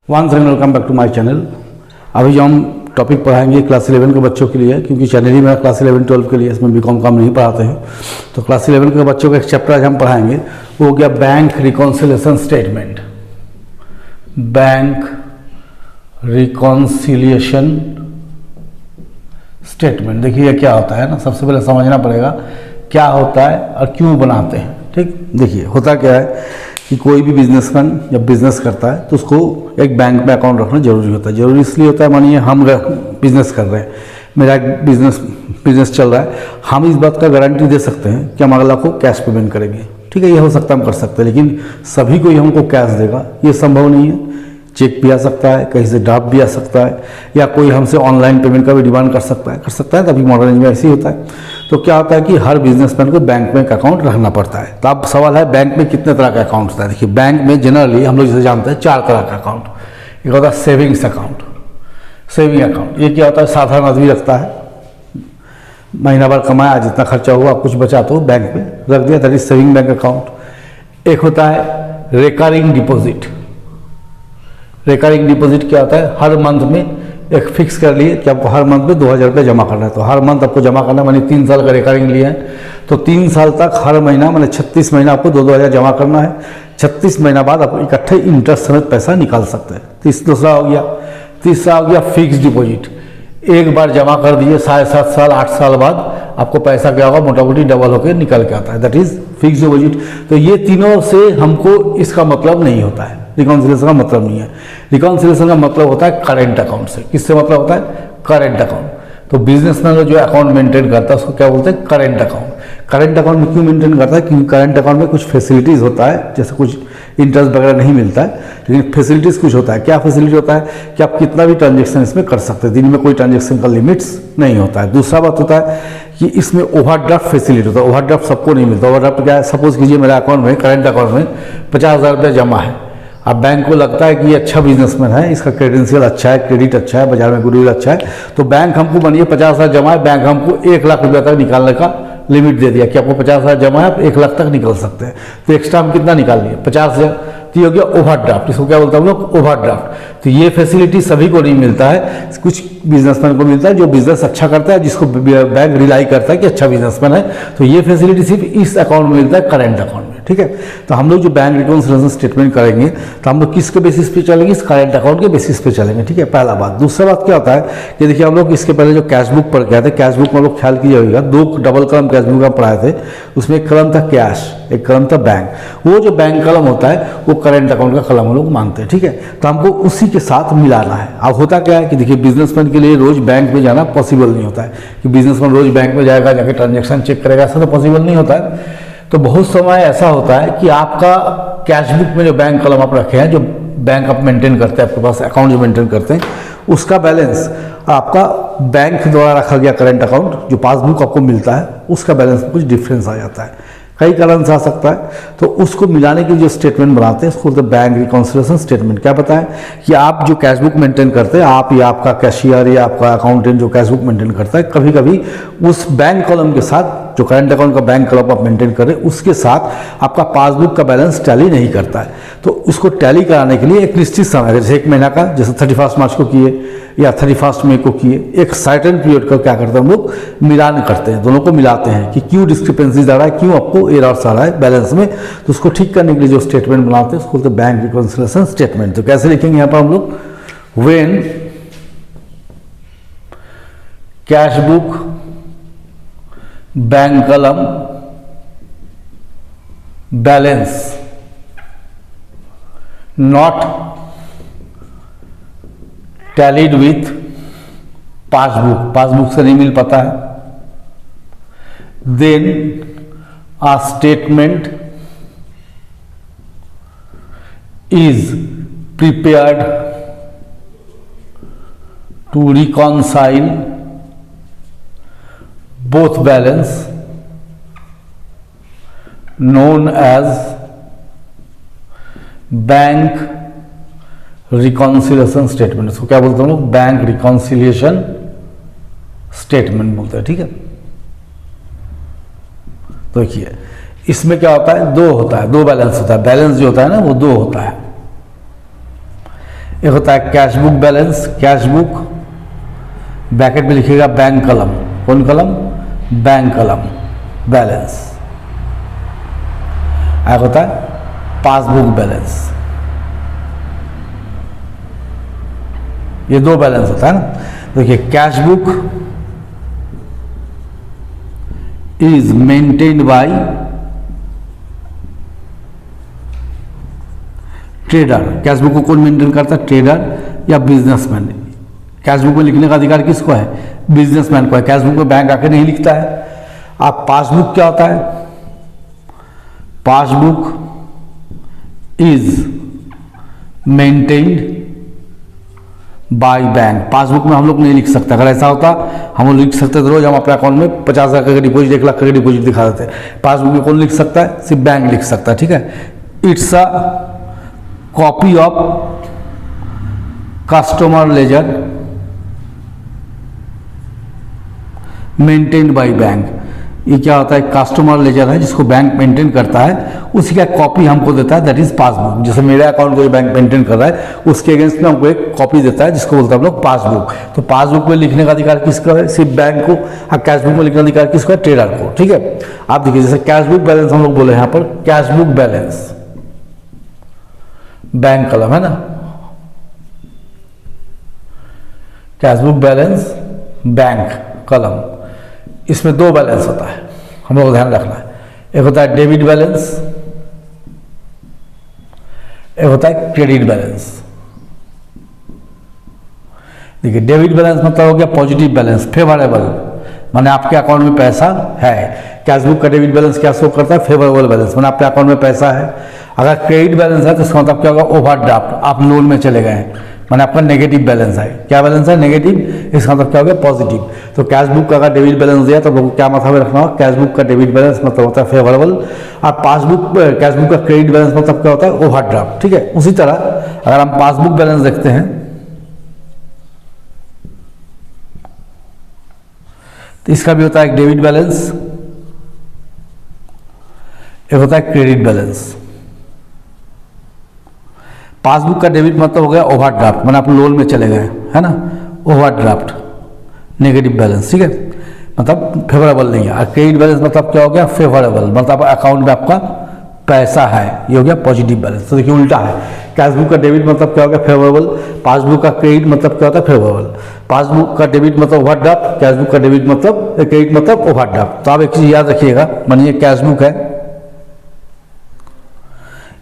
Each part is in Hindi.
Once and welcome back to my channel. अभी जो हम टॉपिक पढ़ाएंगे क्लास 11 के बच्चों के लिए, क्योंकि चैनल ही मेरा क्लास 11-12 के लिए, इसमें बीकॉम काम नहीं पढ़ाते हैं। तो क्लास 11 के बच्चों का एक चैप्टर आज हम पढ़ाएंगे, वो हो गया bank reconciliation statement. Bank reconciliation statement, देखिए क्या होता है ना, सबसे पहले समझना पड़ेगा क्या होता है और क्यों बनाते हैं। ठीक, देखिए होता क्या है कि कोई भी बिजनेसमैन जब बिज़नेस करता है तो उसको एक बैंक में अकाउंट रखना जरूरी होता है। जरूरी इसलिए होता है, मानिए हम बिज़नेस कर रहे हैं, मेरा एक बिज़नेस चल रहा है, हम इस बात का गारंटी दे सकते हैं कि हम अगला को कैश पेमेंट करेंगे। ठीक है, ये हो सकता है हम कर सकते हैं, लेकिन सभी को ही हमको कैश देगा ये संभव नहीं है। चेक भी आ सकता है, कहीं से ड्राफ्ट भी आ सकता है, या कोई हमसे ऑनलाइन पेमेंट का भी डिमांड कर सकता है। तभी मॉडर्न में ऐसे ही होता है। तो क्या होता है कि हर बिजनेसमैन को बैंक में एक अकाउंट रखना पड़ता है। तो अब सवाल है बैंक में कितने तरह का अकाउंट होता है। देखिए बैंक में जनरली हम लोग जैसे जानते हैं 4 तरह का अकाउंट। एक होता है सेविंग्स अकाउंट। सेविंग अकाउंट ये क्या होता है, साधारण आदमी रखता है, महीना भर कमाया, जितना खर्चा हुआ कुछ बचा तो बैंक में रख दिया, that is saving bank account. एक होता है रिकरिंग डिपॉजिट। रिकरिंग डिपॉजिट क्या होता है, हर मंथ में एक फिक्स कर लिए कि आपको हर मंथ में 2000 रुपये जमा करना है, तो हर मंथ आपको जमा करना है। मैंने 3 साल का रिकरिंग लिया है तो 3 साल तक हर महीना मैंने 36 महीना आपको 2-2000 जमा करना है। 36 महीना बाद आप इकट्ठे इंटरेस्ट समेत पैसा निकाल सकते हैं। दूसरा हो गया। तीसरा हो गया फिक्स डिपॉजिट। एक बार जमा कर दिए, 7.5 साल 8 साल बाद आपको पैसा क्या होगा, मोटा मोटी डबल होकर निकल के आता है, दैट इज फिक्स डिपॉजिट। तो ये तीनों से हमको इसका मतलब नहीं होता है, रिकॉन्सिलिएशन का मतलब नहीं है। रिकॉन्सिलिएशन का मतलब होता है करेंट अकाउंट से। किससे मतलब होता है, करेंट अकाउंट। तो बिजनेसमैन जो अकाउंट मेंटेन करता है उसको क्या बोलते हैं, करेंट अकाउंट। करेंट अकाउंट में क्यों मेंटेन करता है, क्योंकि करेंट अकाउंट में कुछ फैसिलिटीज़ होता है, जैसे कुछ इंटरेस्ट वगैरह नहीं मिलता है, लेकिन फैसिलिटीज़ कुछ होता है। क्या फैसिलिटी होता है कि आप कितना भी ट्रांजेक्शन इसमें कर सकते हैं, दिन में कोई ट्रांजेक्शन का लिमिट्स नहीं होता है। दूसरा बात होता है कि इसमें ओवरड्राफ्ट फैसिलिटी होता है। ओवरड्राफ्ट सबको नहीं मिलता। ओवरड्राफ्ट क्या है, सपोज कीजिए मेरे अकाउंट में, करेंट अकाउंट में 50,000 रुपये जमा है। अब बैंक को लगता है कि ये अच्छा बिजनेसमैन है, इसका क्रेडेंशियल अच्छा है, क्रेडिट अच्छा है, बाजार में गुडविल अच्छा है, तो बैंक हमको, मानिए 50,000 जमा है, बैंक हमको 1 लाख रुपये तक निकालने का लिमिट दे दिया कि आपको 50,000 जमा है, आप 1 लाख तक निकल सकते हैं। तो एक्स्ट्रा हम कितना निकाल लिए, 50,000। तो ये हो गया ओवरड्राफ्ट। इसको क्या बोलते हैं हम लोग, ओवरड्राफ्ट। तो ये फैसिलिटी सभी को नहीं मिलता है, कुछ बिजनेसमैन को मिलता है जो बिजनेस अच्छा करता है, जिसको बैंक रिलाई करता है कि अच्छा बिजनेसमैन है। तो ये फैसिलिटी सिर्फ इस अकाउंट में मिलता है, करेंट अकाउंट में। ठीक है, तो हम लोग जो बैंक रिकॉन्सिलिएशन स्टेटमेंट करेंगे तो हम लोग किसके बेसिस पे चलेंगे, इस करेंट अकाउंट के बेसिस पे चलेंगे। ठीक है, पहला बात। दूसरा बात क्या होता है कि देखिए हम लोग इसके पहले जो कैश बुक पढ़ के आए थे, कैश बुक में लोग ख्याल कीजिएगा 2 डबल कलम कैश बुक में पढ़ाए थे। उसमें एक कलम था कैश, एक कलम था बैंक। वो जो बैंक कलम होता है वो करेंट अकाउंट का कलम हम लोग मानते हैं। ठीक है, तो हमको उसी के साथ मिलाना है। अब होता क्या है कि देखिए बिजनेसमैन के लिए रोज बैंक में जाना पॉसिबल नहीं होता है कि बिजनेसमैन रोज बैंक में जाएगा, जाके ट्रांजेक्शन चेक करेगा, ऐसा तो पॉसिबल नहीं होता है। तो बहुत समय ऐसा होता है कि आपका कैश बुक में जो बैंक कलम आप रखे हैं, जो बैंक आप मेंटेन करते हैं, आपके पास अकाउंट जो मेंटेन करते हैं, उसका बैलेंस आपका बैंक द्वारा रखा गया करेंट अकाउंट, जो पासबुक आपको मिलता है, उसका बैलेंस में कुछ डिफरेंस आ जाता है, कई कारण से आ सकता है। तो उसको मिलाने के जो स्टेटमेंट बनाते हैं उसको बोलते हैं बैंक रिकॉन्सिलिएशन स्टेटमेंट। क्या बताएं कि आप जो कैश बुक मेंटेन करते हैं, आप या आपका कैशियर या आपका अकाउंटेंट जो कैश बुक मेंटेन करता है, कभी कभी उस बैंक कॉलम के साथ, जो करंट अकाउंट का बैंक कॉलम आप मेंटेन कर रहे हैं, उसके साथ आपका पासबुक का बैलेंस टैली नहीं करता है। तो उसको टैली कराने के लिए एक निश्चित समय, जैसे 1 महीना का, जैसे 31 मार्च को किए या 31 मई को किए, एक सर्टेन पीरियड का क्या करते हैं हम लोग, मिलान करते हैं, दोनों को मिलाते हैं कि क्यों डिस्क्रिपेंसीज आ रहा है, क्यों आपको एरर्स आ रहा है बैलेंस में। तो उसको ठीक करने के लिए जो स्टेटमेंट बनाते हैं उसको बोलते हैं बैंक रिकॉन्सिलिएशन स्टेटमेंट। तो कैसे लिखेंगे यहाँ पर हम लोग, व्हेन कैश बुक बैंक कलम balance not tallied with passbook, passbook से नहीं मिल पाता है, then a statement is prepared to reconcile both balance known as bank reconciliation statement. इसको क्या बोलते हैं लोग, बैंक रिकॉन्सिलिएशन स्टेटमेंट बोलते हैं। ठीक है, तो देखिए इसमें क्या होता है, 2 होता है, 2 बैलेंस होता है। बैलेंस जो होता है ना वो 2 होता है। एक होता है cash book balance, cash book bracket में लिखिएगा बैंक कलम, कौन कलम, बैंक कलम बैलेंस। एक होता है पासबुक बैलेंस, ये दो बैलेंस होता है ना। देखिए cash book is maintained by trader, cash book को कौन मेंटेन करता है, ट्रेडर या बिजनेसमैन। कैश बुक में लिखने का अधिकार किसको है, बिजनेसमैन को है। कैश बुक में बैंक आके नहीं लिखता है। आप पासबुक क्या होता है, passbook is maintained by bank. Passbook में हम लोग नहीं लिख सकते, अगर ऐसा होता हम लोग लिख सकते तो रोज हम अपने अकाउंट में 50,000 का डिपॉजिट, 1 लाख का डिपॉजिट दिखा देते। पासबुक में कौन लिख सकता है, सिर्फ बैंक लिख सकता है, ठीक है। It's a copy of customer ledger maintained by bank. ये क्या होता है, कस्टमर लेजर है जिसको बैंक मेंटेन करता है, उसी का कॉपी हमको देता है, दैट इज पासबुक। जैसे मेरे अकाउंट को जो बैंक मेंटेन कर रहा है उसके अगेंस्ट में हमको एक कॉपी देता है जिसको बोलते हैं हम लोग पासबुक। तो पासबुक में लिखने का अधिकार किसका है, सिर्फ बैंक को। और कैश बुक में लिखने का अधिकार किसका है, ट्रेडर को, ठीक है। आप देखिए जैसे कैश बुक बैलेंस हम लोग बोले यहाँ पर, कैश बुक बैलेंस बैंक कलम है ना, कैश बुक बैलेंस बैंक कलम, इसमें दो बैलेंस होता है, हम लोग को ध्यान रखना है। एक होता है डेबिट बैलेंस, एक होता है क्रेडिट बैलेंस। देखिए डेबिट बैलेंस मतलब हो गया पॉजिटिव बैलेंस, फेवरेबल, माने आपके अकाउंट में पैसा है। कैश बुक का डेबिट बैलेंस क्या शो करता है, फेवरेबल बैलेंस, माने आपके अकाउंट में पैसा है। अगर क्रेडिट बैलेंस है तो इसका मतलब क्या होगा, ओवरड्राफ्ट, आप लोन में चले गए हैं, माने आपका नेगेटिव बैलेंस है। क्या बैलेंस है, नेगेटिव, इसका मतलब क्या हो गया, पॉजिटिव। तो कैश बुक का अगर डेबिट बैलेंस दिया तो लोगों को क्या मतलब रखना होगा, कैश बुक का डेबिट बैलेंस मतलब होता है फेवरेबल, और पासबुक कैश बुक का क्रेडिट बैलेंस मतलब क्या होता है, ओवरड्राफ्ट, ठीक है। उसी तरह अगर हम पासबुक बैलेंस देखते हैं तो इसका भी होता है एक डेबिट बैलेंस, एक होता है क्रेडिट बैलेंस। पासबुक का डेबिट मतलब हो गया ओवरड्राफ्ट, माने आप लोन में चले गए, है ना, ओवरड्राफ्ट, नेगेटिव बैलेंस, ठीक है, मतलब फेवरेबल नहीं है। और क्रेडिट बैलेंस मतलब क्या हो गया, फेवरेबल, मतलब अकाउंट में आपका पैसा है, ये हो गया पॉजिटिव बैलेंस। तो देखिए उल्टा है, कैश बुक का डेबिट मतलब क्या हो गया, फेवरेबल, पासबुक का क्रेडिट मतलब क्या होता है, फेवरेबल। पासबुक का डेबिट मतलब ओवरड्राफ्ट, कैश बुक का डेबिट मतलब क्रेडिट मतलब ओवरड्राफ्ट। तो आप एक चीज याद रखिएगा, मानिए कैश बुक है,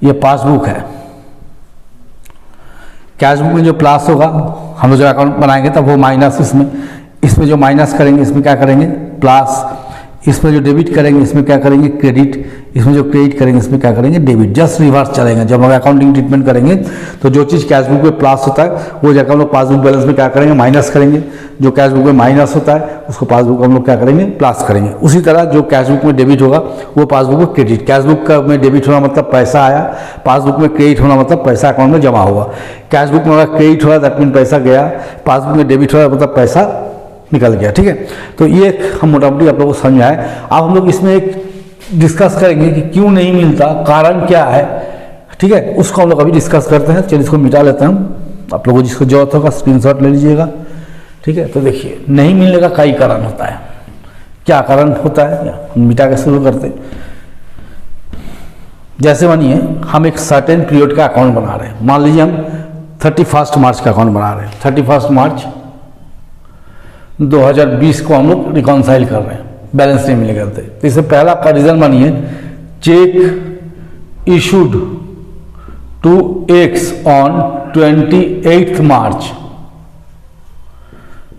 ये पासबुक है। कैश बुक में जो प्लस होगा, हम लोग जब अकाउंट बनाएंगे तब वो माइनस, इसमें जो माइनस करेंगे इसमें क्या करेंगे, प्लस, इसमें जो डेबिट करेंगे इसमें क्या करेंगे, क्रेडिट, इसमें जो क्रेडिट करेंगे इसमें क्या करेंगे, डेबिट। जस्ट रिवर्स चलेंगे। जब हम अकाउंटिंग ट्रीटमेंट करेंगे तो जो चीज़ कैश बुक में प्लस होता है वो जगह हम लोग पासबुक बैलेंस में क्या करेंगे, माइनस करेंगे। जो कैश बुक में माइनस होता है उसको पासबुक हम लोग क्या करेंगे, प्लस करेंगे। उसी तरह जो कैश बुक में डेबिट होगा वो पासबुक में क्रेडिट। कैश बुक का में डेबिट होना मतलब पैसा आया, पासबुक में क्रेडिट होना मतलब पैसा अकाउंट में जमा हुआ। कैश बुक में अगर क्रेडिट हुआ दैट मीन पैसा गया, पासबुक में डेबिट हुआ मतलब पैसा निकल गया, ठीक है। तो ये हम मोटा मोटी आप लोगों को समझाएं। अब हम लोग इसमें एक डिस्कस करेंगे कि क्यों नहीं मिलता, कारण क्या है, ठीक है, उसको हम लोग अभी डिस्कस करते हैं। चलिए इसको मिटा लेते हैं हम। आप लोगों को जिसको जरूरत होगा स्क्रीनशॉट ले लीजिएगा, ठीक है। तो देखिए नहीं मिलने का कई कारण होता है, क्या कारण होता है, मिटा के शुरू करते हैं। जैसे मानिए हम एक सर्टेन पीरियड का अकाउंट बना रहे हैं, मान लीजिए हम 31 मार्च का अकाउंट बना रहे हैं। 31 मार्च 2020 को हम लोग रिकॉन्साइल कर रहे हैं, बैलेंस नहीं मिले करते। तो इससे पहला आपका रीजन मानिए, cheque issued to X on 28 March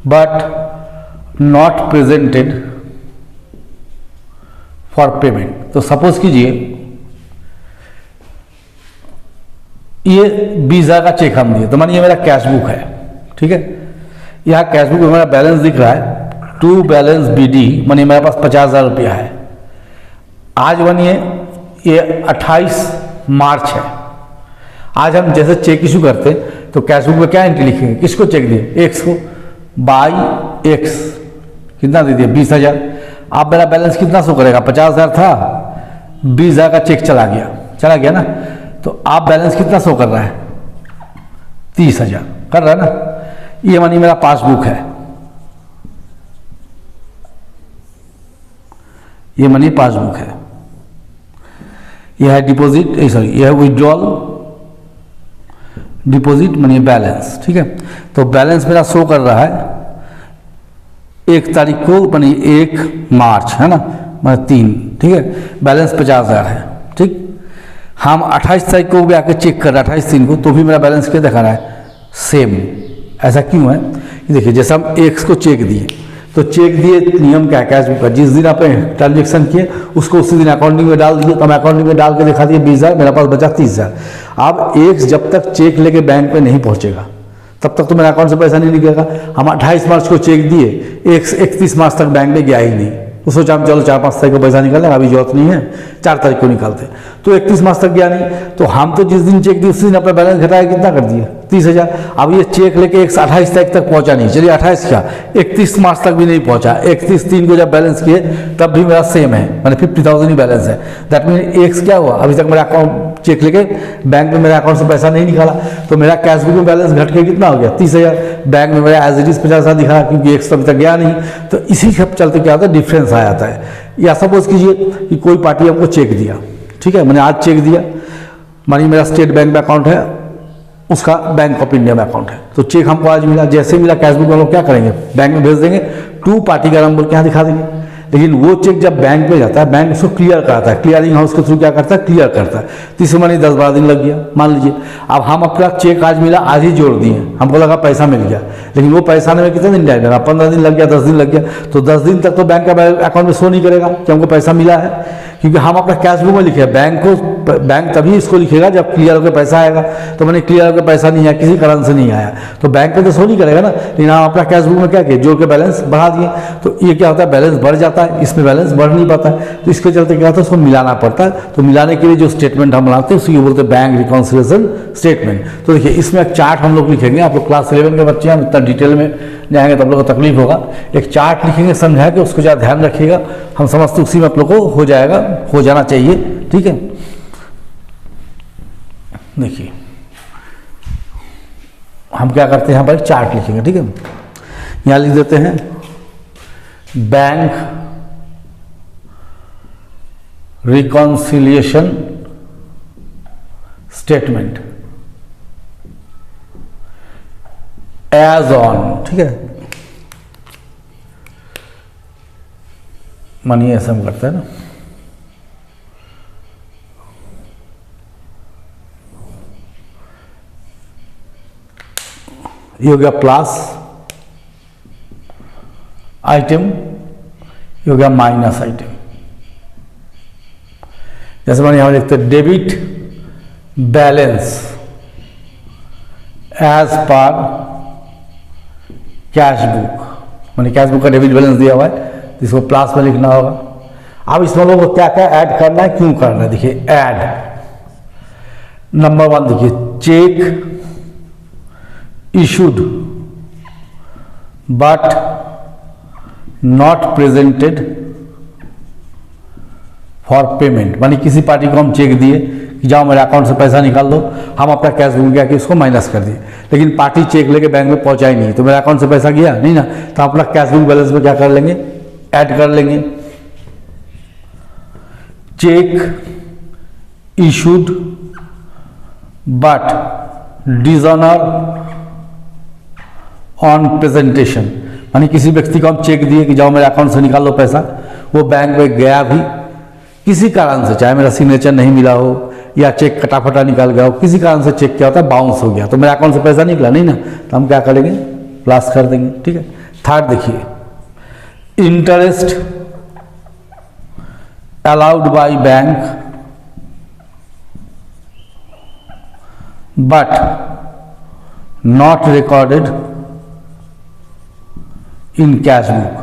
but not presented for payment. तो सपोज कीजिए ये 20,000 का चेक हम दिए, तो मानिए मेरा कैश बुक है, ठीक है। यहाँ कैश बुक में मेरा बैलेंस दिख रहा है टू बैलेंस BD, मानिए मेरे पास 50,000 रुपया है। आज मानिए ये 28 मार्च है। आज हम जैसे चेक इशू करते तो कैश बुक में क्या एंट्री लिखेंगे, किसको चेक दिए, एक्स को, बाई एक्स, कितना दे दिया, 20,000। आप मेरा बैलेंस कितना शो करेगा, 50,000 था, 20,000 का चेक चला गया ना। तो आप बैलेंस कितना शो कर रहा है, 30,000 कर रहा है ना। ये मनी मेरा पासबुक है, ये मनी पासबुक है, यह है डिपॉजिट, सॉरी यह है विड्रॉल, डिपॉजिट मनी बैलेंस, ठीक है। तो बैलेंस मेरा शो कर रहा है 1 तारीख को, मनी 1 मार्च है ना, मतलब 3, ठीक है। बैलेंस 50,000 है, ठीक। हम 28 तारीख को भी आके चेक कर रहे हैं, 28/3 को, तो भी मेरा बैलेंस क्या दिखा रहा है, सेम। ऐसा क्यों है, देखिए जैसे हम एक्स को चेक दिए, तो चेक दिए, नियम क्या है कैशबुक का, जिस दिन आपने ट्रांजेक्शन किए उसको उसी दिन अकाउंटिंग में डाल दिए। तो हम अकाउंटिंग में डाल के दिखा दिए 20,000, मेरे पास बचा 30,000। अब एक्स जब तक चेक लेके बैंक में नहीं पहुंचेगा तब तक तो मेरे अकाउंट से पैसा नहीं निकलेगा। हम 28 मार्च को चेक दिए, 31 मार्च तक बैंक में गया ही नहीं, तो सोचा हम चलो 4-5 तारीख को पैसा निकाल लेंगे, अभी जरूरत नहीं है, 4 तारीख को निकालते, तो 31 मार्च तक गया नहीं। तो हम तो जिस दिन चेक दिए उसी दिन अपना बैलेंस घटाया, कितना कर दिया, 30,000। अब ये चेक लेके 28 तारीख तक पहुंचा नहीं, चलिए 28 क्या 31 मार्च तक भी नहीं पहुंचा, 31/3 को जब बैलेंस किए तब भी मेरा सेम है, मैंने 50,000 ही बैलेंस है। दैट मीन एक्स क्या हुआ, अभी तक मेरा अकाउंट चेक लेके बैंक में मेरे अकाउंट से पैसा नहीं निकाला, तो मेरा कैशबुक में बैलेंस घट के कितना हो गया, 30,000। बैंक में मेरा एज इट इज 50,000 दिखा, क्योंकि एक्स तो अभी तक गया नहीं। तो इसी के चलते क्या होता है, डिफरेंस आ जाता है। या सपोज कीजिए कि कोई पार्टी हमको चेक दिया, ठीक है, मैंने आज चेक दिया, मानिए मेरा स्टेट बैंक में अकाउंट है, उसका बैंक ऑफ इंडिया में अकाउंट है, तो चेक हमको आज मिला, जैसे मिला कैशबुक वालों क्या करेंगे, बैंक में भेज देंगे, टू पार्टी का नाम बोल के यहाँ दिखा देंगे। लेकिन वो चेक जब बैंक में जाता है, बैंक उसको क्लियर कराता है, क्लियरिंग हाउस के थ्रू क्या करता है, क्लियर करता है, तो इसमें मानिए 10-12 दिन लग गया, मान लीजिए। अब हम अपना चेक आज मिला, आज ही जोड़ दिए, हमको लगा पैसा मिल गया, लेकिन वो पैसा आने में कितने दिन जाएगा, 15 दिन लग गया, 10 दिन लग गया, तो 10 दिन तक तो बैंक का अकाउंट में शो नहीं करेगा कि हमको पैसा मिला है, क्योंकि हम अपना कैशबुक में लिखे, बैंक तभी इसको लिखेगा जब क्लियर होकर पैसा आएगा। तो मैंने क्लियर होकर पैसा नहीं आया, किसी कारण से नहीं आया, तो बैंक में तो शो नहीं करेगा ना, लेकिन हम अपना कैशबुक में क्या किए, जोड़ के बैलेंस बढ़ा दिए, तो ये क्या होता है, बैलेंस बढ़ जाता है, इसमें बैलेंस बढ़ नहीं पाता है, तो इसके चलते क्या होता है, उसको मिलाना पड़ता है। तो मिलाने के लिए जो स्टेटमेंट हम बनाते हैं उसी को बोलते हैं बैंक रिकॉन्सिलिएशन स्टेटमेंट। तो देखिए इसमें एक चार्ट हम लोग लिखेंगे, आप लोग क्लास 11 के बच्चे हैं, इतना डिटेल में जाएंगे तो आप लोग को तकलीफ होगा। एक चार्ट लिखेंगे समझा के, उसको ज़्यादा ध्यान रखिएगा, हम समझते उसी में आप लोग को हो जाएगा, हो जाना चाहिए, ठीक है। देखिए हम क्या करते हैं, यहाँ पर चार्ट लिखेंगे, ठीक है। यहाँ लिख देते हैं bank reconciliation statement as on, ठीक है, मानिए ऐसा हम करते हैं ना, ये हो गया प्लस आइटम, ये हो गया माइनस आइटम। जैसे मैंने यहां लिखते हैं debit balance as per cashbook, मैंने कैशबुक का डेबिट बैलेंस दिया हुआ है, इसको प्लस में लिखना होगा। अब इसमें लोगों को क्या क्या ऐड करना है, क्यों करना है, देखिए ऐड नंबर 1 देखिए, check issued but not presented for payment, मानी किसी पार्टी को हम चेक दिए कि जाओ मेरे अकाउंट से पैसा निकाल दो, हम अपना कैश बुक गया कि उसको माइनस कर दिए, लेकिन पार्टी चेक लेके बैंक में पहुंचा ही नहीं, तो मेरे अकाउंट से पैसा गया नहीं ना, तो अपना कैश बुक बैलेंस में क्या कर लेंगे, ऐड कर लेंगे। Check issued but dishonour on presentation, यानी किसी व्यक्ति को हम चेक दिए कि जाओ मेरे अकाउंट से निकाल लो पैसा, वो बैंक में गया भी किसी कारण से, चाहे मेरा सिग्नेचर नहीं मिला हो या चेक कटाफटा निकाल गया हो, किसी कारण से चेक क्या होता है, बाउंस हो गया, तो मेरे अकाउंट से पैसा निकला नहीं ना, तो हम क्या करेंगे, प्लस कर देंगे, ठीक है। थर्ड देखिए, interest allowed by bank but not recorded in cash book,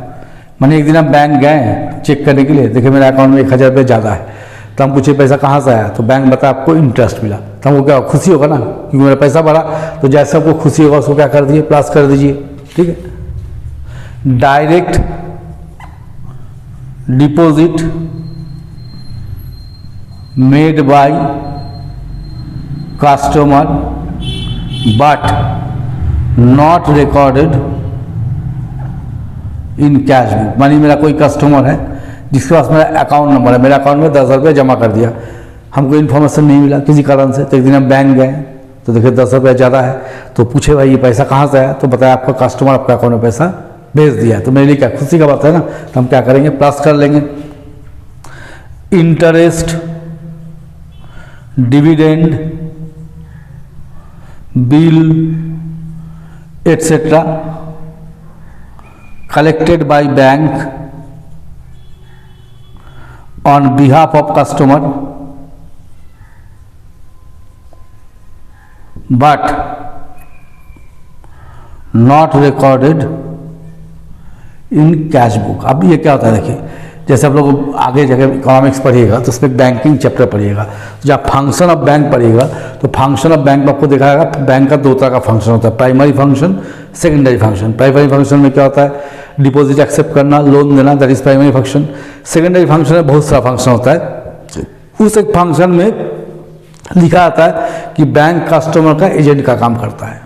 मैंने एक दिन हम बैंक गए चेक करने के लिए, देखे मेरे अकाउंट में 1,000 रुपये ज़्यादा है, तो हम पूछे पैसा कहाँ से आया, तो बैंक बताया आपको इंटरेस्ट मिला, तो हमको क्या खुशी होगा ना, क्योंकि मेरा पैसा बढ़ा, तो जैसे आपको खुशी होगा उसको क्या कर दीजिए, प्लस कर दीजिए, ठीक है। Direct deposit made by customer but not recorded in cash book। मानिए मेरा कोई कस्टमर है जिसके पास मेरा अकाउंट नंबर है, मेरे अकाउंट में 10,000 रुपये जमा कर दिया, हमको इन्फॉर्मेशन नहीं मिला किसी कारण से, तो एक दिन हम बैंक गए तो देखिए 10 रुपये ज़्यादा है, तो पूछे भाई ये पैसा कहाँ से आया, तो बताया आपका कस्टमर आपका अकाउंट में पैसा भेज दिया है। तो मेरे लिए क्या खुशी का बात है ना, तो हम क्या करेंगे प्लस कर लेंगे। Interest, dividend, bill etcetera collected by bank on behalf of customer but not recorded in cash book। अब ये क्या होता है देखिए, जैसे आप लोग आगे जगह इकोनॉमिक्स पढ़िएगा तो उसमें बैंकिंग चैप्टर पढ़िएगा, तो जब फंक्शन ऑफ बैंक पढ़िएगा तो फंक्शन ऑफ बैंक में आपको दिखाएगा बैंक का दो तरह का फंक्शन होता है, primary function, secondary function. Primary function में क्या होता है, डिपॉजिट एक्सेप्ट करना, लोन देना, that is primary function. Secondary function में बहुत सारा फंक्शन होता है, उस एक फंक्शन में लिखा आता है कि बैंक कस्टमर का एजेंट का काम करता है।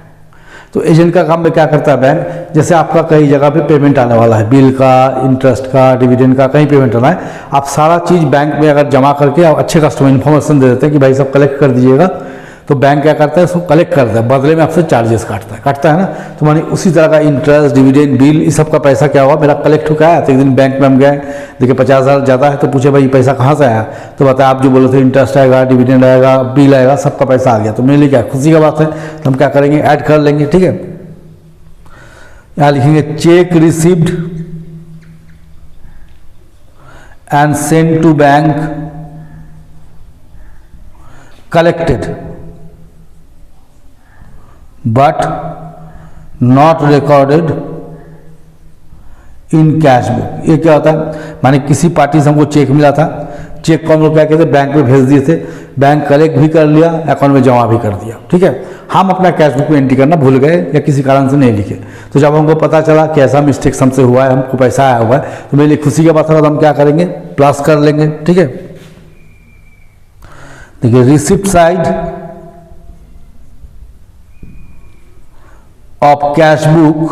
तो एजेंट का काम में क्या करता है बैंक, जैसे आपका कई जगह पे पेमेंट आने वाला है, बिल का, इंटरेस्ट का, डिविडेंड का, कहीं पेमेंट आना है, आप सारा चीज़ बैंक में अगर जमा करके आप अच्छे कस्टमर इन्फॉर्मेशन दे देते हैं कि भाई सब कलेक्ट कर दीजिएगा, तो बैंक क्या करता है उसको कलेक्ट करता है, बदले में आपसे चार्जेस काटता है ना। तो मानी उसी तरह का इंटरेस्ट, डिविडेंड, बिल, इस सब का पैसा क्या हुआ, मेरा कलेक्ट हो गया। तो एक दिन बैंक में हम गए, देखिए 50,000 ज़्यादा है, तो पूछे भाई पैसा कहाँ से आया, तो बताया आप जो बोले थे इंटरेस्ट आएगा, डिविडेंड आएगा, बिल आएगा, सबका पैसा आ गया। तो मेरे लिए क्या खुशी का बात है, तो हम क्या करेंगे ऐड कर लेंगे। ठीक है, यहाँ लिखेंगे cheque received and send to bank collected but not recorded in cash book. ये क्या होता है, माने किसी पार्टी से हमको चेक मिला था, चेक को हम लोग क्या कहते हैं बैंक में भेज दिए थे, बैंक कलेक्ट भी कर लिया, अकाउंट में जमा भी कर दिया। ठीक है, हम अपना कैश बुक में एंट्री करना भूल गए या किसी कारण से नहीं लिखे, तो जब हमको पता चला कि ऐसा मिस्टेक हमसे हुआ है, हमको पैसा आया हुआ है, तो मेरे लिए खुशी का बात है, तो हम क्या करेंगे प्लस कर लेंगे। ठीक है, देखिए receipt side of cash book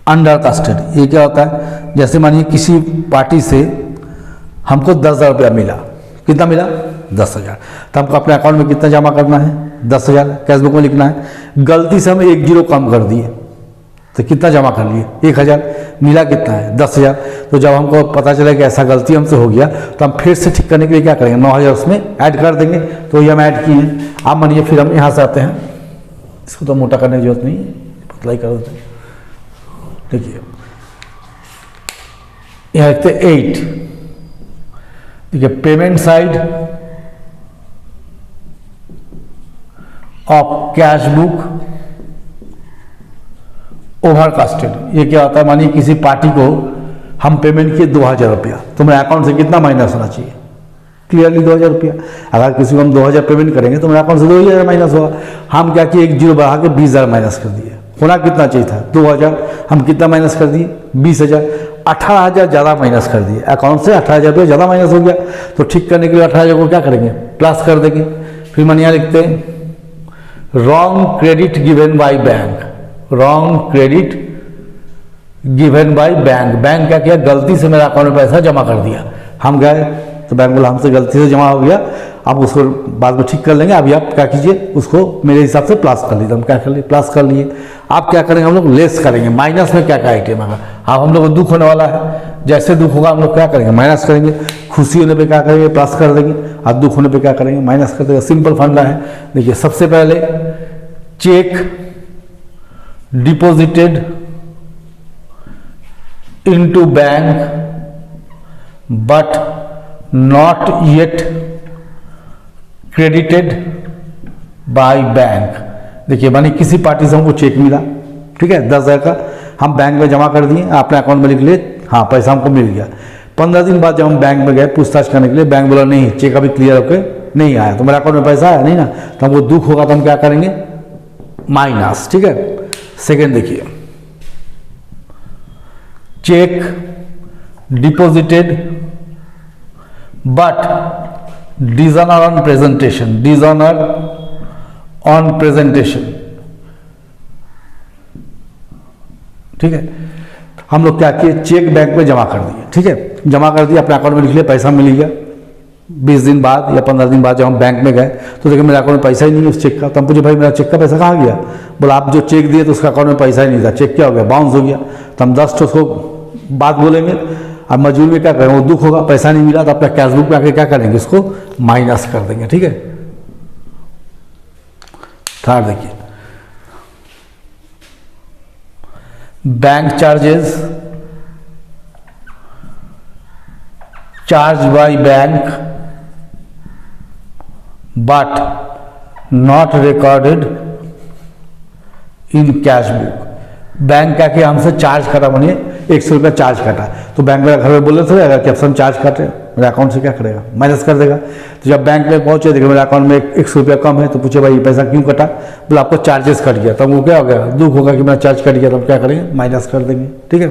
under custody. ये क्या होता है, जैसे मानिए किसी पार्टी से हमको 10,000 रुपया मिला, कितना मिला 10,000, तो हमको अपने अकाउंट में कितना जमा करना है 10,000, कैश बुक में लिखना है। गलती से हम 1 जीरो कम कर दिए तो कितना जमा कर लिए 1,000, मिला कितना है 10,000। तो जब हमको पता चला कि ऐसा गलती हमसे हो गया तो हम फिर से ठीक करने के लिए क्या करेंगे 9,000 उसमें ऐड कर देंगे। तो ये हम ऐड किए हैं। आप मानिए फिर हम यहाँ से आते हैं, इसको तो मोटा करने की जरूरत नहीं, पतला ही कर देते हैं। देखिए यहाँ लिखते 8, देखिए payment side of cash book over casted. ये क्या होता है, मानिए किसी पार्टी को हम पेमेंट किए 2,000 रुपया, तो मेरे अकाउंट से कितना माइनस होना चाहिए, क्लियरली 2,000 रुपया। अगर किसी को हम 2,000 पेमेंट करेंगे तो मेरे अकाउंट से 2,000 माइनस होगा। हम क्या किए 1 जीरो बढ़ा के 20,000 माइनस कर दिए। होना कितना चाहिए था 2,000, हम कितना माइनस कर दिए 20,000, 18,000 ज़्यादा माइनस कर दिए अकाउंट से, 18,000 रुपया ज़्यादा माइनस हो गया। तो ठीक करने के लिए 18,000 को क्या करेंगे प्लस कर देंगे। फिर मानिए लिखते हैं wrong credit given by bank, wrong credit given by bank. Bank क्या किया, गलती से मेरा अकाउंट में पैसा जमा कर दिया। हम गए तो बैंक बोला हमसे गलती से जमा हो गया, आप उसको बाद में ठीक कर लेंगे, अभी आप क्या कीजिए उसको मेरे हिसाब से प्लस कर लीजिए। हम क्या कर लिए प्लस कर लिए। आप क्या करेंगे, हम लोग लेस करेंगे। माइनस में क्या क्या आइटम है, अब हम लोग को दुख होने वाला है, जैसे दुख होगा हम लोग क्या करेंगे माइनस करेंगे। खुशी होने पे क्या करेंगे प्लस कर देंगे, और दुख होने पे क्या करेंगे माइनस कर देंगे। सिंपल फंडा है। देखिए सबसे पहले check deposited into bank but not yet credited by bank. देखिए मानी किसी पार्टी से हमको चेक मिला, ठीक है 10,000 का, हम बैंक में जमा कर दिए, अपने अकाउंट में लिख लिए, हाँ पैसा हमको मिल गया। 15 दिन बाद जब हम बैंक में गए पूछताछ करने के लिए, बैंक बोला नहीं चेक अभी क्लियर होकर नहीं आया, तो मेरे अकाउंट में पैसा आया नहीं ना, तो हमको दुख होगा तो हम क्या करेंगे माइनस। ठीक है, सेकेंड देखिए check deposited but dishonour on presentation, dishonour on presentation, ठीक है। हम लोग क्या किए, चेक बैंक में जमा कर दिए, ठीक है, जमा कर दिया, अपने अकाउंट में लिख लिया, पैसा मिल गया। 20 दिन बाद या 15 दिन बाद जब हम बैंक में गए तो देखे मेरे अकाउंट में पैसा ही नहीं है उस चेक का। तो हम पूछे भाई मेरा चेक का पैसा कहाँ गया? बोला आप जो चेक दिए तो उसका अकाउंट में पैसा ही नहीं था, चेक क्या हो गया, बाउंस हो गया। तो हम 10 तो उसको बात बोलेंगे, अब मजबूरी में क्या करें, वो दुख होगा, पैसा नहीं मिला तो अपना कैशबुक में आके क्या करेंगे, उसको माइनस कर देंगे, ठीक है। थर्ड देखिए, bank charges charge by bank but not recorded in cash book. Bank क्या किया, हमसे चार्ज कटा, मानिए 100 रुपया चार्ज कटा, तो बैंक मेरा घर में बोले थोड़े अगर कि ऑप्शन चार्ज काटे, मेरे अकाउंट से क्या करेगा, माइनस कर देगा। तो जब बैंक में पहुंचे देखे मेरे अकाउंट में 100 रुपया कम है, तो पूछे भाई ये पैसा क्यों कटा? बोला आपको चार्जेस कट गया। तब वो क्या हो गया, दुख होगा कि मेरा चार्ज कट गया, तो हम क्या करेंगे, माइनस कर देंगे, ठीक है।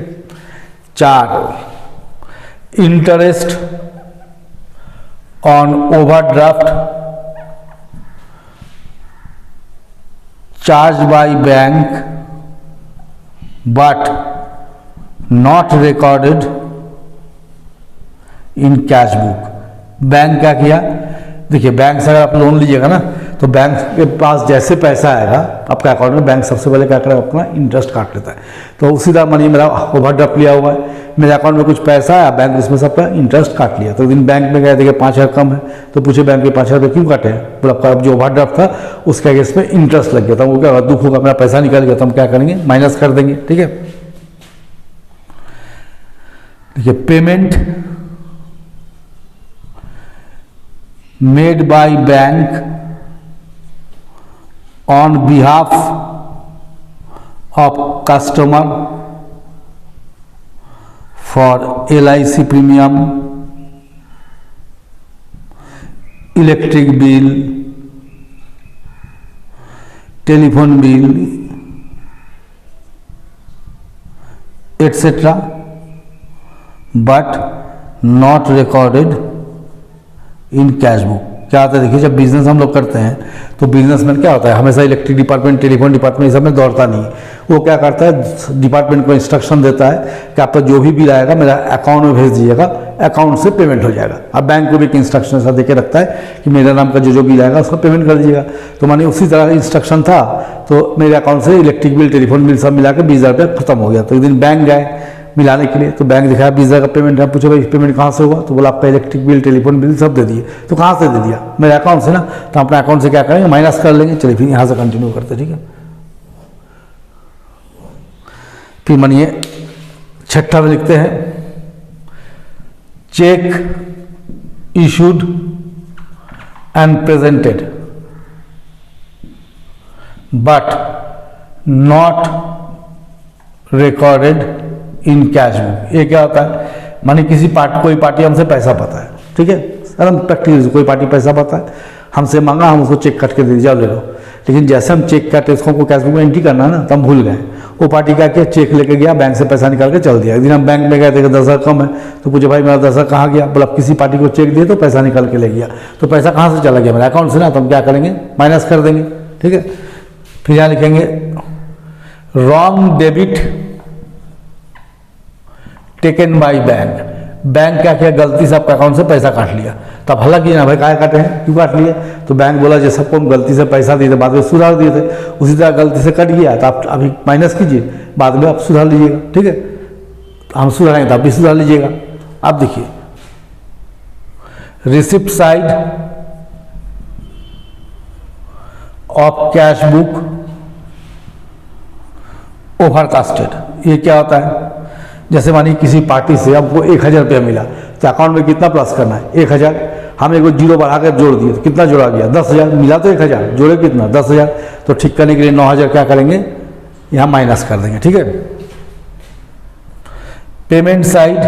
4, interest on overdraft charge by bank but not recorded in cash book. Bank क्या किया, देखिए बैंक से अगर आप लोन लीजिएगा ना, तो बैंक के पास जैसे पैसा आएगा आपका अकाउंट में, बैंक सबसे पहले क्या करेगा, अपना इंटरेस्ट काट लेता है। तो उसी तरह मानिए मेरा ओवरड्राफ्ट लिया हुआ है, मेरे अकाउंट में कुछ पैसा आया, बैंक उसमें से अपना इंटरेस्ट काट लिया। तो एक दिन बैंक में गए, देखिए 5,000 कम है, तो पूछे बैंक के 5,000 रुपये क्यों काटे? बोला आपका जो ओवरड्राफ्ट था उसके अगेंस्ट में इंटरेस्ट लग गया। तो वो क्या होगा, दुख होगा, मेरा पैसा निकल गया, तो हम क्या करेंगे, माइनस कर देंगे, ठीक है। देखिए, payment made by bank on behalf of customer for LIC premium, electric bill, telephone bill etcetera but not recorded in cash book. क्या होता है, देखिए जब बिजनेस हम लोग करते हैं तो बिजनेसमैन क्या होता है, हमेशा इलेक्ट्रिक डिपार्टमेंट, टेलीफोन डिपार्टमेंट, इस सब में दौड़ता नहीं। वो क्या करता है, डिपार्टमेंट को इंस्ट्रक्शन देता है कि आपका जो भी बिल आएगा मेरा अकाउंट में भेज दीजिएगा, अकाउंट से पेमेंट हो जाएगा। अब बैंक को भी एक इंस्ट्रक्शन ऐसा देके रखता है कि मेरे नाम का जो बिल आएगा उसका पेमेंट कर दीजिएगा। तो मानिए उसी तरह इंस्ट्रक्शन था, तो मेरे अकाउंट से इलेक्ट्रिक बिल, टेलीफोन बिल सब मिला के 20,000 रुपया खत्म हो गया। तो एक दिन बैंक गए मिलाने के लिए, तो बैंक दिखाया 20,000 का पेमेंट है। पूछो भाई पेमेंट कहाँ से हुआ? तो बोला आपका इलेक्ट्रिक बिल, टेलीफोन बिल सब दे दिए। तो कहाँ से दे दिया? मेरे अकाउंट से ना। तो अपने अकाउंट से क्या करेंगे, माइनस कर लेंगे। चलिए फिर यहाँ से कंटिन्यू करते, ठीक है। फिर मानिए 6ठा में लिखते हैं, check issued and presented but not recorded in cash book. ये क्या होता है, माने किसी कोई पार्टी हमसे पैसा पाता है, ठीक है, एकदम प्रैक्टिकल, कोई पार्टी पैसा पाता है, हमसे मांगा, हम उसको चेक काट के दे दिया, ले लो। लेकिन जैसे हम चेक काटे उसको कैश बुक में एंट्री करना है ना, तो हम भूल गए। वो पार्टी क्या किया, चेक लेके गया, बैंक से पैसा निकाल के चल दिया। एक दिन हम बैंक में गए, देखा 10,000 कम है, तो पूछे भाई मेरा 10,000 कहाँ गया? बोला किसी पार्टी को चेक दिए तो पैसा निकाल के ले गया। तो पैसा कहाँ से चला गया? मेरे अकाउंट से ना। तो हम क्या करेंगे, माइनस कर देंगे, ठीक है। फिर यहाँ लिखेंगे wrong debit taken by bank. Bank क्या किया, गलती से आपका अकाउंट से पैसा काट लिया। तब हल्ला किए ना, भाई काहे काटे हैं, क्यों काट लिए? तो बैंक बोला जैसे सबको हम गलती से पैसा दिए थे, बाद में सुधार दिए थे, उसी तरह गलती से कट गया, तो आप अभी माइनस कीजिए, बाद में आप सुधार लीजिएगा, ठीक है। तो हम सुधारेंगे तो आप भी सुधार लीजिएगा। आप देखिए, receipt side of cash book overcasted. ये क्या होता है, जैसे मानिए किसी पार्टी से आपको 1,000 रुपया मिला, तो अकाउंट में कितना प्लस करना है, 1,000। हम एक जीरो बढ़ाकर जोड़ दिए, तो कितना जोड़ा गया, 10,000 मिला, तो 1,000 जोड़े कितना, 10,000। तो ठीक करने के लिए 9,000 क्या करेंगे, यहाँ माइनस कर देंगे, ठीक है। Payment side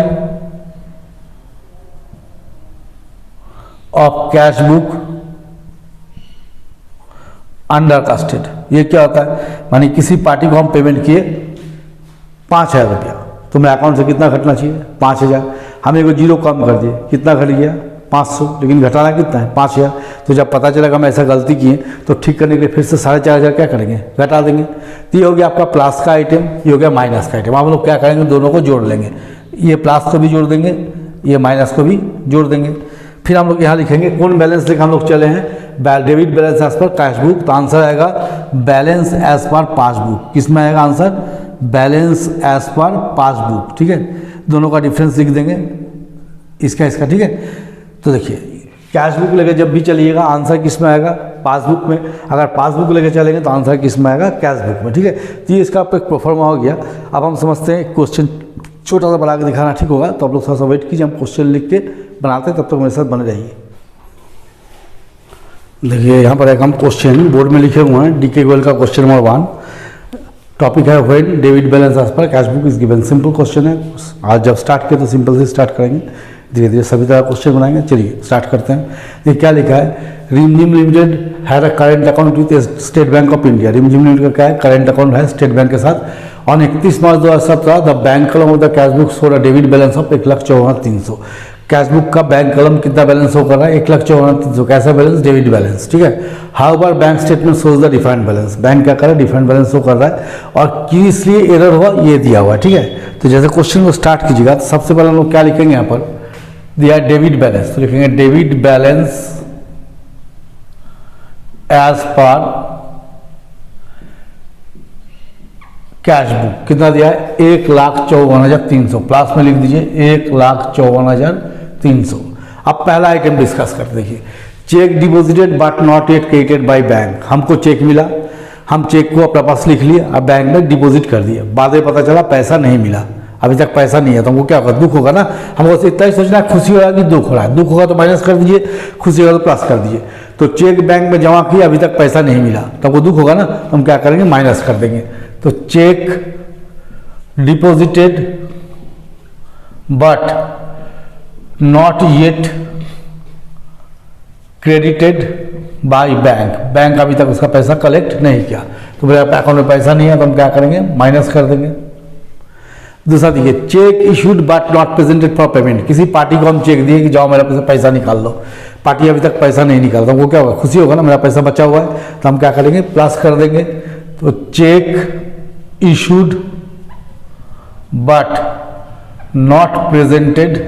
of cash book undercasted. ये क्या होता है, मानिए किसी पार्टी को हम पेमेंट किए 5,000 रुपया, तो मेरे अकाउंट से कितना घटना चाहिए, 5,000। हम एक जीरो कम कर दिए, कितना घट गया, 500, लेकिन घटाना कितना है 5000। तो जब पता चलेगा हम ऐसा गलती किए तो ठीक करने के लिए फिर से 4500 क्या करेंगे, घटा देंगे। तो ये हो गया आपका प्लस का आइटम, ये हो गया माइनस का आइटम। आप लोग क्या करेंगे, दोनों को जोड़ लेंगे, ये प्लस को भी जोड़ देंगे, ये माइनस को भी जोड़ देंगे। फिर हम लोग यहाँ लिखेंगे कौन बैलेंस लेकर हम लोग चले हैं, debit balance as per cash book. तो आंसर आएगा बैलेंस एज पर पासबुक। किसमें आएगा answer, balance as per passbook. ठीक है, दोनों का डिफरेंस लिख देंगे, इसका। ठीक है, तो देखिए कैश बुक लेकर जब भी चलिएगा आंसर किस में आएगा, पासबुक में। अगर पासबुक लेकर चलेंगे तो आंसर किस में आएगा, कैश बुक में। ठीक है, तो ये इसका आपका एक प्रोफॉर्मा हो गया। अब हम समझते हैं क्वेश्चन छोटा सा बना के दिखाना ठीक होगा, तो आप लोग थोड़ा सा वेट कीजिए, हम क्वेश्चन लिख के बनाते हैं, तब तक मेरे साथ बने रहिए। देखिए यहाँ पर एक हम क्वेश्चन बोर्ड में लिखे हुए हैं, DK गोयल का क्वेश्चन नंबर 1। टॉपिक है when debit balance as per cash book is given. Simple question है, आज जब स्टार्ट किया तो सिंपल से स्टार्ट करेंगे, धीरे धीरे सभी तरह क्वेश्चन बनाएंगे। चलिए स्टार्ट करते हैं। देखिए क्या लिखा है, रिमझिम limited had a current account with state bank of India. रिमझिम लिमिटेड का क्या है, करेंट अकाउंट है स्टेट बैंक के साथ। ऑन 31 मार्च 2017 द बैंक कलम of the cash book showed a debit balance of 1,54,300। Cash book का बैंक कलम कितना बैलेंस शो कर रहा है, 1,54,300। कैसा बैलेंस, डेबिट बैलेंस। ठीक है, however bank statement shows the different balance. Bank क्या कर रहा है, डिफरेंट बैलेंस शो कर रहा है, और किस लिए एरर हुआ ये दिया हुआ है। ठीक है, तो जैसे क्वेश्चन को स्टार्ट कीजिएगा तो सबसे पहले हम लोग क्या लिखेंगे, यहाँ पर दिया डेबिट बैलेंस, तो लिखेंगे debit balance as per cash book. कितना दिया है, 1,54,300। प्लस में लिख दीजिए 1,54,300। अब पहला आइटम डिस्कस करते, देखिए check deposited but not yet credited by bank. हमको चेक मिला, हम चेक को अपने पास लिख लिए, अब बैंक में डिपॉजिट कर दिया, बाद में पता चला पैसा नहीं मिला, अभी तक पैसा नहीं है, तो हमको क्या होगा, दुख होगा ना। हमको इतना ही सोचना है खुशी हो रहा है कि दुख हो रहा है। दुख होगा तो माइनस कर दीजिए, खुशी होगा तो प्लस कर दीजिए। तो चेक बैंक में जमा किया, अभी तक पैसा नहीं मिला, तो हमको दुख होगा ना, हम क्या करेंगे, माइनस कर देंगे। तो check deposited but not yet credited by bank. Bank अभी तक उसका पैसा कलेक्ट नहीं किया, तो मेरे अकाउंट में पैसा नहीं है, तो हम क्या करेंगे, माइनस कर देंगे। दूसरा देखिए check issued but not presented for payment. किसी पार्टी को हम चेक दिए कि जाओ मेरा पैसा निकाल लो, पार्टी अभी तक पैसा नहीं निकालता, हमको क्या होगा, खुशी होगा ना, मेरा पैसा बचा हुआ है, तो हम क्या करेंगे, प्लस कर देंगे। तो check issued but not presented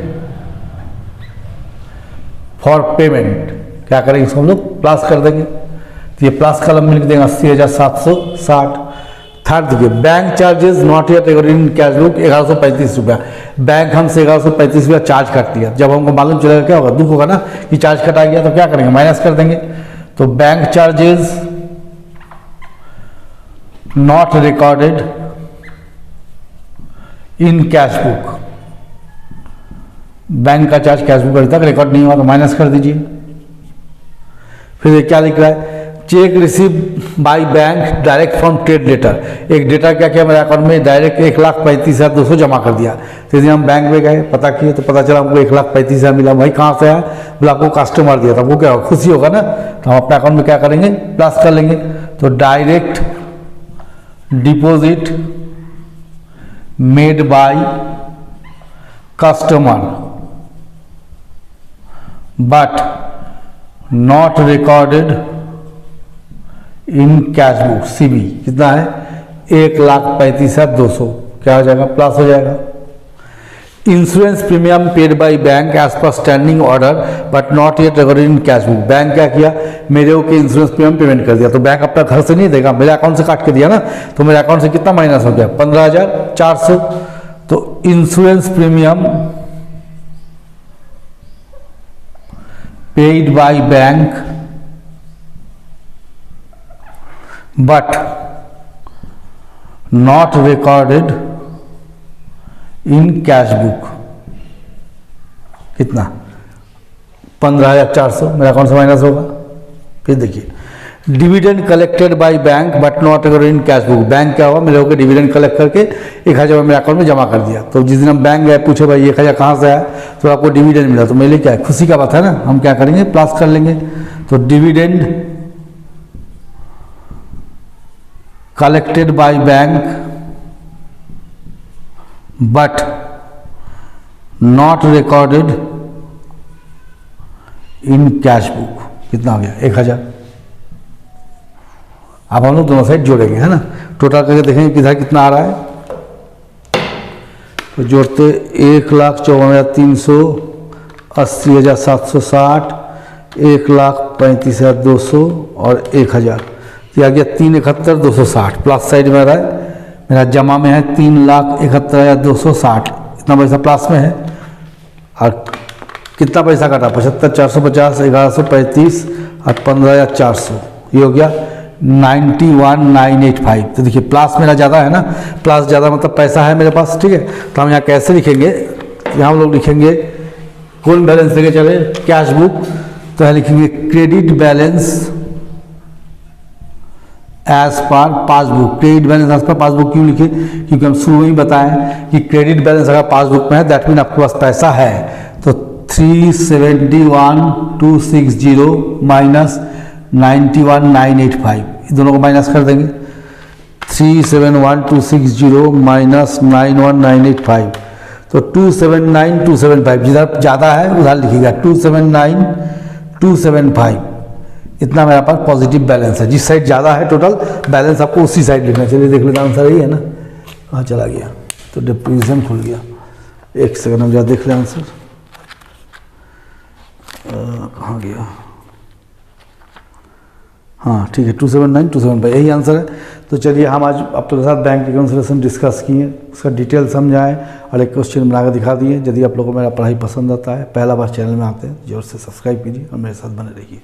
for payment, क्या करेंगे, इसको हम लोग प्लस कर देंगे। तो ये प्लस कलम में लिख देंगे 80,760। थर्ड देखिए bank charges not yet in cash book 1135 रुपया। बैंक हमसे 1135 रुपया चार्ज काट लिया, जब हमको मालूम चलेगा क्या होगा, दुख होगा ना कि चार्ज कटा गया, तो क्या करेंगे, माइनस कर देंगे। तो bank charges not recorded in cash book. Bank का चार्ज कैश बुक अभी तक रिकॉर्ड नहीं हुआ, तो माइनस कर दीजिए। फिर क्या लिख रहा है, check receive by bank direct from trade debtor. एक डेटा क्या किया, मेरे अकाउंट में डायरेक्ट 1,35,200 जमा कर दिया। तो यदि हम बैंक में गए, पता किए, तो पता चला हमको 1,35,000 मिला। भाई कहाँ से आया, बोला आपको कस्टमर दिया था, वो क्या होगा, खुशी होगा ना, तो हम अपने अकाउंट में क्या करेंगे, प्लस कर लेंगे। तो direct deposit made by customer but not recorded in cash book, CB कितना है, 1,35,200, क्या हो जाएगा, प्लस हो जाएगा। Insurance premium paid by bank as per standing order but not yet recorded in cash book. Bank क्या किया, मेरे को इंश्योरेंस प्रीमियम पेमेंट कर दिया, तो बैंक अपना घर से नहीं देगा, मेरे अकाउंट से काट के दिया ना, तो मेरे अकाउंट से कितना माइनस हो गया, 15,400। तो insurance premium paid by bank but not recorded in cash book, कितना, 15,400 मेरे अकाउंट से माइनस होगा। फिर देखिए dividend collected by bank but not recorded in cash book. Bank क्या हुआ, मेरे को डिविडेंड कलेक्ट करके 1,000 मेरे अकाउंट में जमा कर दिया। तो जिस दिन हम बैंक गए, पूछे भाई 1,000 कहाँ से आया, तो आपको डिविडेंड मिला, तो मेरे लिए क्या है, खुशी का बात है ना, हम क्या करेंगे, प्लस कर लेंगे। तो dividend collected by bank but not recorded in cash book कितना आ गया 1000। अब हम लोग दोनों साइड जोड़ेंगे, है ना, टोटल करके देखेंगे किधर कितना आ रहा है। तो जोड़ते 1,54,380,760, 1,35,200 और 1000, तो आ गया 3,71,260। प्लस साइड में आ रहा है, मेरा जमा में है 3,71,260, इतना पैसा प्लस में है। और कितना पैसा कटा 75,450, 1,135 और 15,400, ये हो गया 91,985। तो देखिए प्लस मेरा ज़्यादा है ना, प्लस ज़्यादा मतलब पैसा है मेरे पास, ठीक है। तो हम यहाँ कैसे लिखेंगे, यहाँ हम लोग लिखेंगे कौन बैलेंस लेके चले, कैश बुक। तो यहाँ लिखेंगे credit balance as per passbook. Credit balance as per passbook क्यों लिखे, क्योंकि हम शुरू में ही बताएं कि क्रेडिट बैलेंस अगर पासबुक में है दैट मीन आपके पास पैसा है। तो 371,260 माइनस 91,985, दोनों को माइनस कर देंगे। 371,260 माइनस 91,985, तो 279,275, जिधर ज़्यादा है उधर लिखिएगा 279,275। इतना मेरा पास पॉजिटिव बैलेंस है, जिस साइड ज़्यादा है टोटल बैलेंस आपको उसी साइड लिखना। चलिए देख लेते आंसर यही है ना, कहाँ चला गया, तो डिप्रीजन खुल गया। एक सेकंड हम जरा देख लें आंसर, कहाँ गया, हाँ ठीक है 279,275 यही आंसर है। तो चलिए हम आज आप लोगों के साथ बैंक रिकन्सिलिएशन डिस्कस किए, उसका डिटेल समझाएं और एक क्वेश्चन बनाकर दिखा दिए। यदि आप लोगों को मेरा पढ़ाई पसंद आता है, पहला बार चैनल में आते हैं, जोर से सब्सक्राइब कीजिए और मेरे साथ बने रहिए।